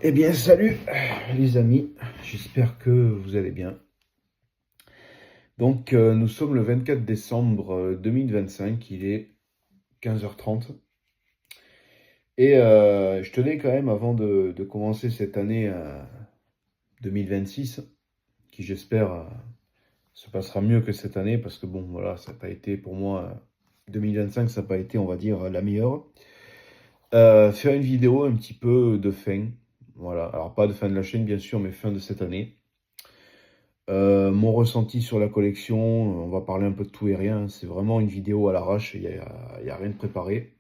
Eh bien, salut les amis, j'espère que vous allez bien. Donc, nous sommes le 24 décembre 2025, il est 15h30. Et je tenais quand même, avant de commencer cette année 2026, qui j'espère se passera mieux que cette année, parce que bon, voilà, ça n'a pas été pour moi, 2025, ça n'a pas été, on va dire, la meilleure. Faire une vidéo un petit peu de fin, voilà, alors pas de fin de la chaîne bien sûr, mais fin de cette année. Mon ressenti sur la collection, on va parler un peu de tout et rien. C'est vraiment une vidéo à l'arrache, il y a rien de préparé.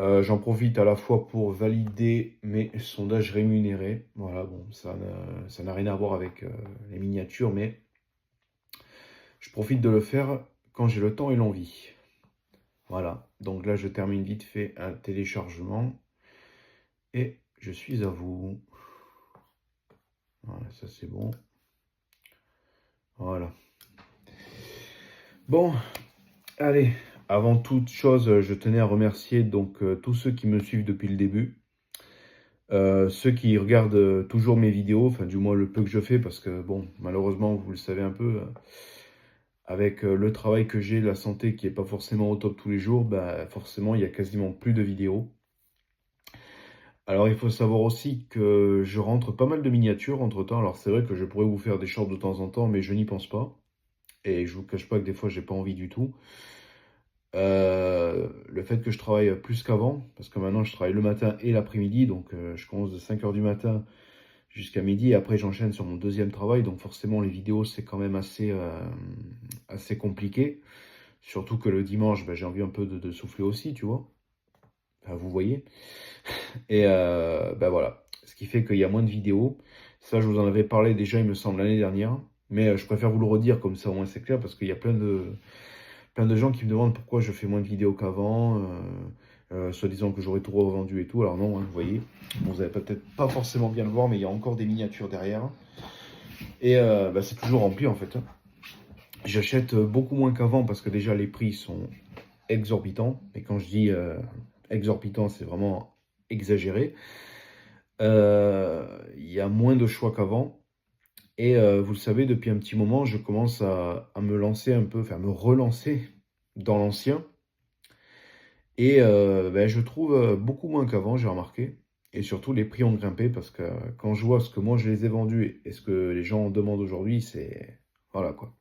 J'en profite à la fois pour valider mes sondages rémunérés. Voilà, bon, ça n'a rien à voir avec les miniatures, mais je profite de le faire quand j'ai le temps et l'envie. Voilà, donc là je termine vite fait un téléchargement et je suis à vous. Voilà, ça c'est bon. Voilà. Bon, allez, avant toute chose, je tenais à remercier donc tous ceux qui me suivent depuis le début. Ceux qui regardent toujours mes vidéos, enfin du moins le peu que je fais, parce que bon, malheureusement, vous le savez un peu, avec le travail que j'ai, la santé qui est pas forcément au top tous les jours, bah forcément il y a quasiment plus de vidéos. Alors il faut savoir aussi que je rentre pas mal de miniatures entre-temps. Alors c'est vrai que je pourrais vous faire des shorts de temps en temps, mais je n'y pense pas. Et je vous cache pas que des fois j'ai pas envie du tout. Le fait que je travaille plus qu'avant, parce que maintenant je travaille le matin et l'après-midi, donc je commence de 5 h du matin jusqu'à midi, et après j'enchaîne sur mon deuxième travail, donc forcément les vidéos c'est quand même assez compliqué, surtout que le dimanche j'ai envie un peu de souffler aussi, tu vois, enfin, vous voyez, et voilà, ce qui fait qu'il y a moins de vidéos, ça je vous en avais parlé déjà il me semble l'année dernière, mais je préfère vous le redire comme ça au moins c'est clair, parce qu'il y a plein de gens qui me demandent pourquoi je fais moins de vidéos qu'avant, soi-disant que j'aurais tout revendu et tout. Alors non, hein, vous voyez, bon, vous n'allez peut-être pas forcément bien le voir, mais il y a encore des miniatures derrière. Et c'est toujours rempli en fait. J'achète beaucoup moins qu'avant parce que déjà les prix sont exorbitants. Et quand je dis exorbitant, c'est vraiment exagéré. Il y a moins de choix qu'avant. Et vous le savez, depuis un petit moment, je commence à me lancer un peu, enfin me relancer dans l'ancien. Et je trouve beaucoup moins qu'avant, j'ai remarqué. Et surtout, les prix ont grimpé parce que quand je vois ce que moi je les ai vendus et ce que les gens demandent aujourd'hui, c'est. Voilà quoi.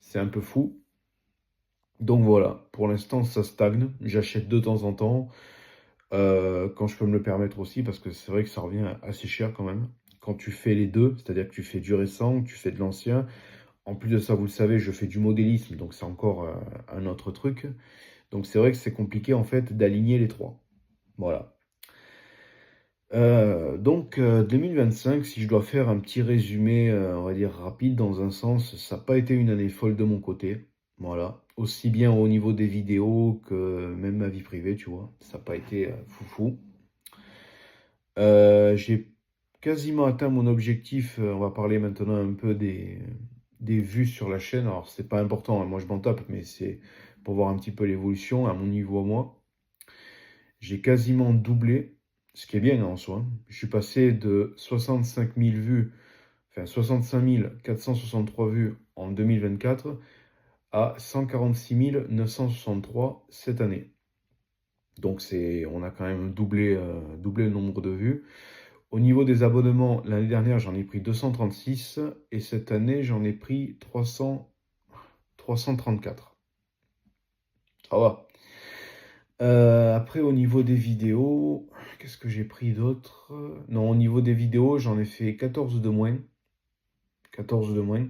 C'est un peu fou. Donc voilà, pour l'instant, ça stagne. J'achète de temps en temps, quand je peux me le permettre aussi, parce que c'est vrai que ça revient assez cher quand même. Quand tu fais les deux, c'est-à-dire que tu fais du récent, tu fais de l'ancien. En plus de ça, vous le savez, je fais du modélisme, donc c'est encore un autre truc. Donc c'est vrai que c'est compliqué en fait d'aligner les trois. Voilà. Donc 2025, si je dois faire un petit résumé, on va dire rapide dans un sens, ça n'a pas été une année folle de mon côté. Voilà. Aussi bien au niveau des vidéos que même ma vie privée, tu vois. Ça n'a pas été foufou. J'ai quasiment atteint mon objectif. On va parler maintenant un peu des vues sur la chaîne. Alors, c'est pas important, hein, moi je m'en tape, mais c'est pour voir un petit peu l'évolution à mon niveau à moi. J'ai quasiment doublé, ce qui est bien en soi. Je suis passé de 65 000 vues, enfin 65 463 vues en 2024 à 146 963 cette année. Donc on a quand même doublé le nombre de vues. Au niveau des abonnements, l'année dernière, j'en ai pris 236 et cette année, j'en ai pris 334. Ça va. Après, au niveau des vidéos, qu'est-ce que j'ai pris d'autre? Non, au niveau des vidéos, j'en ai fait 14 de moins. 14 de moins.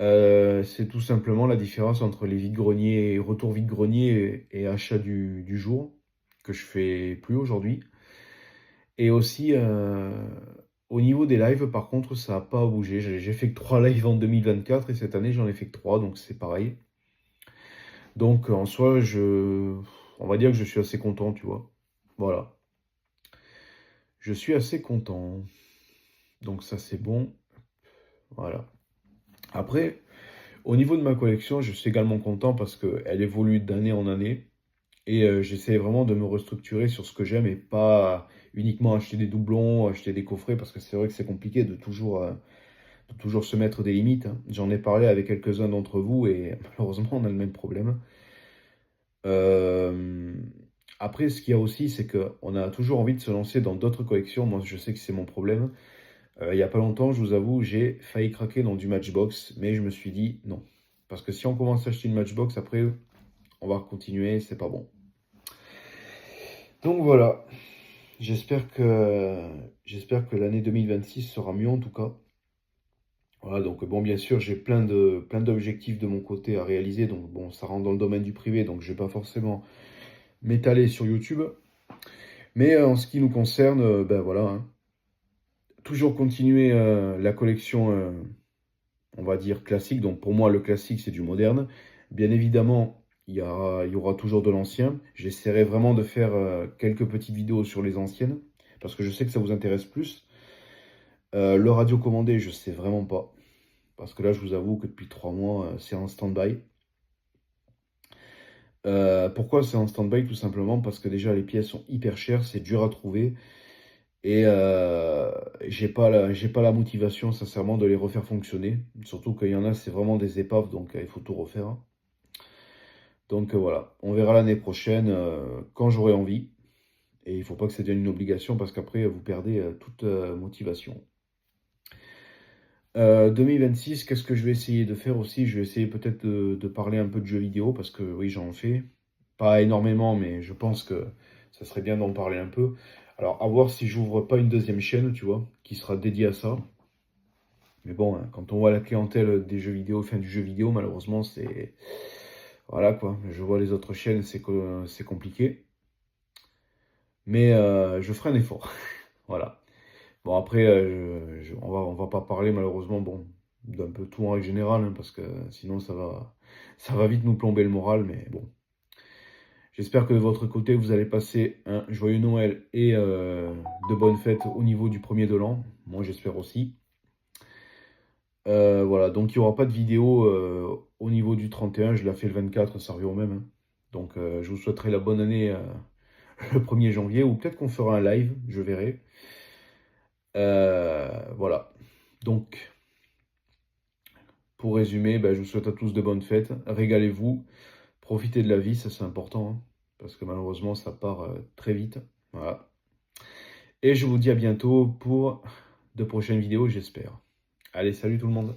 C'est tout simplement la différence entre les vides-greniers, retour vide-grenier et achat du jour, que je fais plus aujourd'hui. Et aussi, au niveau des lives, par contre, ça n'a pas bougé. J'ai fait que 3 lives en 2024 et cette année, j'en ai fait que 3, donc c'est pareil. Donc en soi, on va dire que je suis assez content, tu vois. Voilà. Je suis assez content. Donc ça, c'est bon. Voilà. Après, au niveau de ma collection, je suis également content parce qu'elle évolue d'année en année. Et j'essaie vraiment de me restructurer sur ce que j'aime et pas uniquement acheter des doublons, acheter des coffrets, parce que c'est vrai que c'est compliqué de toujours se mettre des limites, hein. J'en ai parlé avec quelques-uns d'entre vous et malheureusement, on a le même problème. Hem, Après, ce qu'il y a aussi, c'est qu'on a toujours envie de se lancer dans d'autres collections. Moi, je sais que c'est mon problème. Il y a pas longtemps, je vous avoue, j'ai failli craquer dans du Matchbox, mais je me suis dit: «Non». Parce que si on commence à acheter une Matchbox, après, on va continuer, c'est pas bon. Donc voilà, j'espère que l'année 2026 sera mieux en tout cas. Voilà, donc bon, bien sûr, j'ai plein d'objectifs de mon côté à réaliser, donc bon, ça rentre dans le domaine du privé, donc je vais pas forcément m'étaler sur YouTube. Mais en ce qui nous concerne, ben voilà, hein, toujours continuer la collection, on va dire classique. Donc pour moi, le classique, c'est du moderne. Bien évidemment, il y aura toujours de l'ancien. J'essaierai vraiment de faire quelques petites vidéos sur les anciennes, parce que je sais que ça vous intéresse plus. Le radiocommandé, je sais vraiment pas. Parce que là, je vous avoue que depuis 3 mois, c'est en stand-by. Pourquoi c'est en stand-by? Tout simplement parce que déjà les pièces sont hyper chères, c'est dur à trouver et j'ai pas la motivation sincèrement de les refaire fonctionner. Surtout qu'il y en a, c'est vraiment des épaves, donc il faut tout refaire, hein. Donc voilà, on verra l'année prochaine, quand j'aurai envie et il faut pas que ça devienne une obligation parce qu'après vous perdez, toute, motivation. 2026, qu'est-ce que je vais essayer de faire aussi? Je vais essayer peut-être de parler un peu de jeux vidéo parce que oui, j'en fais. Pas énormément, mais je pense que ça serait bien d'en parler un peu. Alors, à voir si j'ouvre pas une deuxième chaîne, tu vois, qui sera dédiée à ça. Mais bon, hein, quand on voit la clientèle des jeux vidéo, fin du jeu vidéo, malheureusement, c'est... Voilà quoi, je vois les autres chaînes, c'est compliqué. Mais je ferai un effort. Voilà. Bon, après, on va pas parler malheureusement, bon, d'un peu tout en règle générale, hein, parce que sinon ça va vite nous plomber le moral, mais bon. J'espère que de votre côté, vous allez passer un joyeux Noël et de bonnes fêtes au niveau du premier de l'an. Moi, j'espère aussi. Voilà, donc il n'y aura pas de vidéo au niveau du 31, je la fais le 24, ça revient au même, hein. Donc je vous souhaiterai la bonne année le 1er janvier, ou peut-être qu'on fera un live, je verrai. Voilà. Donc, pour résumer, ben, je vous souhaite à tous de bonnes fêtes. Régalez-vous. Profitez de la vie, ça c'est important, hein, parce que malheureusement, ça part très vite. Voilà. Et je vous dis à bientôt pour de prochaines vidéos, j'espère. Allez, salut tout le monde.